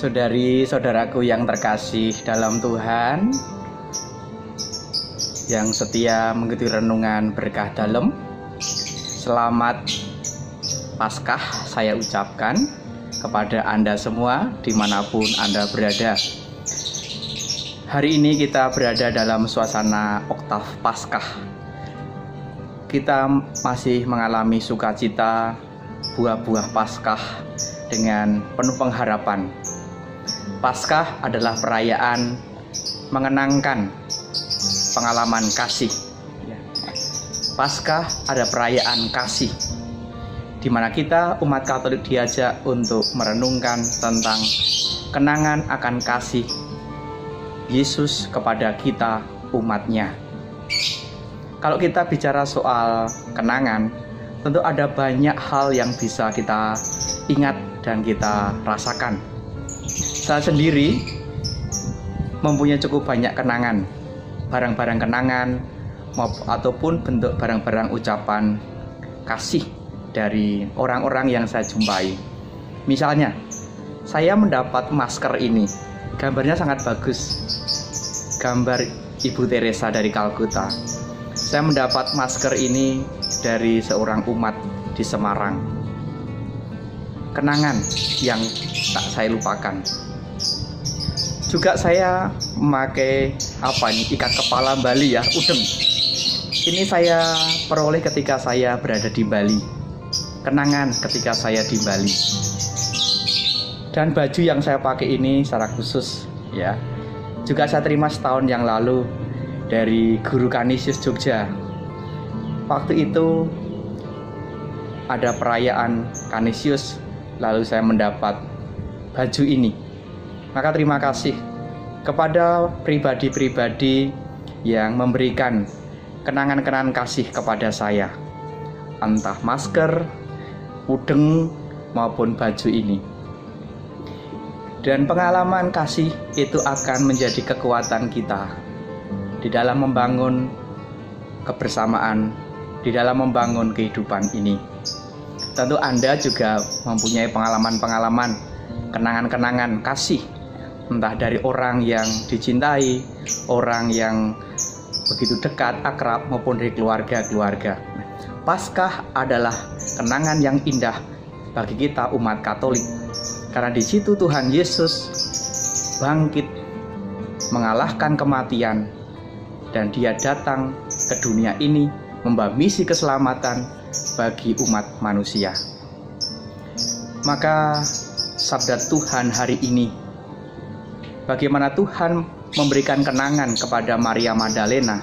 Saudari-saudaraku yang terkasih dalam Tuhan, yang setia mengikuti renungan berkah dalam, selamat Paskah saya ucapkan kepada Anda semua dimanapun Anda berada. Hari ini kita berada dalam suasana oktav Paskah. Kita masih mengalami sukacita buah-buah Paskah dengan penuh pengharapan. Paskah adalah perayaan mengenangkan pengalaman kasih. Paskah ada perayaan kasih, di mana kita umat Katolik diajak untuk merenungkan tentang kenangan akan kasih Yesus kepada kita umatnya. Kalau kita bicara soal kenangan, tentu ada banyak hal yang bisa kita ingat dan kita rasakan. Saya sendiri mempunyai cukup banyak kenangan, barang-barang kenangan ataupun bentuk barang-barang ucapan kasih dari orang-orang yang saya jumpai. Misalnya, saya mendapat masker ini, gambarnya sangat bagus, gambar Ibu Teresa dari Kalkuta. Saya mendapat masker ini dari seorang umat di Semarang. Kenangan yang tak saya lupakan. Juga saya memakai ikat kepala Bali ya, udeng. Ini saya peroleh ketika saya berada di Bali. Kenangan ketika saya di Bali. Dan baju yang saya pakai ini secara khusus ya, juga saya terima setahun yang lalu dari Guru Canisius Jogja. Waktu itu ada perayaan Canisius, lalu saya mendapat baju ini. Maka terima kasih kepada pribadi-pribadi yang memberikan kenangan-kenangan kasih kepada saya, entah masker, udeng, maupun baju ini. Dan pengalaman kasih itu akan menjadi kekuatan kita di dalam membangun kebersamaan, di dalam membangun kehidupan ini. Tentu Anda juga mempunyai pengalaman-pengalaman, kenangan-kenangan kasih, entah dari orang yang dicintai, orang yang begitu dekat, akrab, maupun dari keluarga-keluarga. Paskah adalah kenangan yang indah bagi kita umat Katolik, karena di situ Tuhan Yesus bangkit, mengalahkan kematian, dan Dia datang ke dunia ini membawa misi keselamatan bagi umat manusia. Maka sabda Tuhan hari ini, bagaimana Tuhan memberikan kenangan kepada Maria Magdalena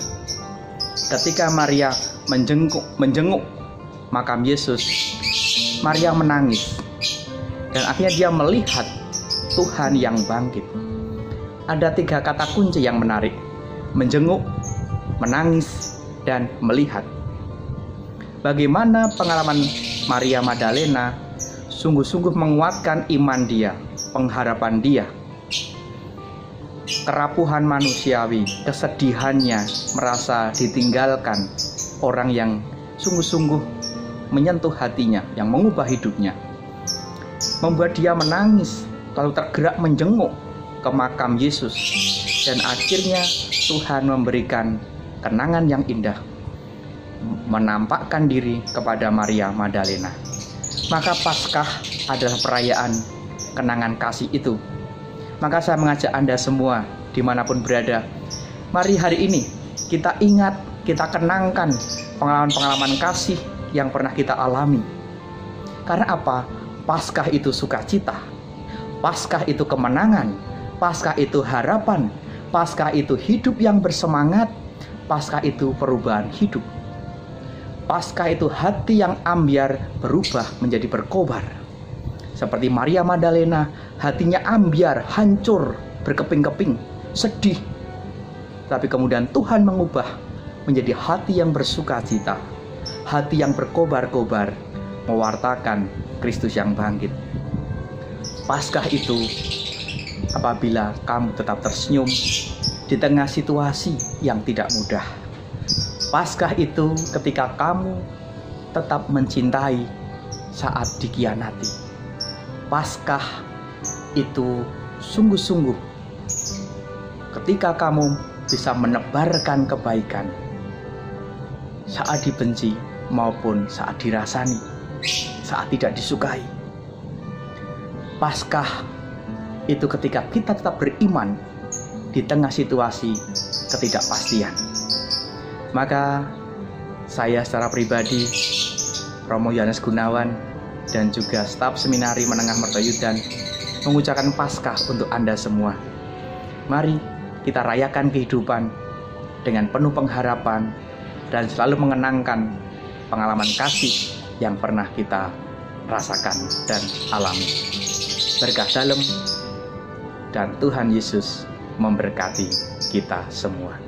ketika Maria menjenguk makam Yesus. Maria menangis dan akhirnya dia melihat Tuhan yang bangkit. Ada 3 kata kunci yang menarik: menjenguk, menangis, dan melihat. Bagaimana pengalaman Maria Magdalena sungguh-sungguh menguatkan iman dia, pengharapan dia. Kerapuhan manusiawi, kesedihannya, merasa ditinggalkan, orang yang sungguh-sungguh menyentuh hatinya, yang mengubah hidupnya, membuat dia menangis, lalu tergerak menjenguk ke makam Yesus. Dan akhirnya Tuhan memberikan kenangan yang indah, menampakkan diri kepada Maria Magdalena. Maka Paskah adalah perayaan kenangan kasih itu. Maka saya mengajak Anda semua dimanapun berada, mari hari ini kita ingat, kita kenangkan pengalaman-pengalaman kasih yang pernah kita alami. Karena apa? Paskah itu sukacita, Paskah itu kemenangan, Paskah itu harapan, Paskah itu hidup yang bersemangat, Paskah itu perubahan hidup, Paskah itu hati yang ambyar berubah menjadi berkobar. Seperti Maria Magdalena, hatinya ambyar, hancur, berkeping-keping, sedih. Tapi kemudian Tuhan mengubah menjadi hati yang bersukacita, hati yang berkobar-kobar, mewartakan Kristus yang bangkit. Paskah itu apabila kamu tetap tersenyum di tengah situasi yang tidak mudah. Paskah itu ketika kamu tetap mencintai saat dikhianati. Paskah itu sungguh-sungguh ketika kamu bisa menebarkan kebaikan saat dibenci maupun saat dirasani, saat tidak disukai. Paskah itu ketika kita tetap beriman di tengah situasi ketidakpastian. Maka saya secara pribadi, Romo Yohanes Gunawan, dan juga staf seminari Menengah Mertoyudan mengucapkan Paskah untuk Anda semua. Mari kita rayakan kehidupan dengan penuh pengharapan dan selalu mengenangkan pengalaman kasih yang pernah kita rasakan dan alami. Berkah dalam dan Tuhan Yesus memberkati kita semua.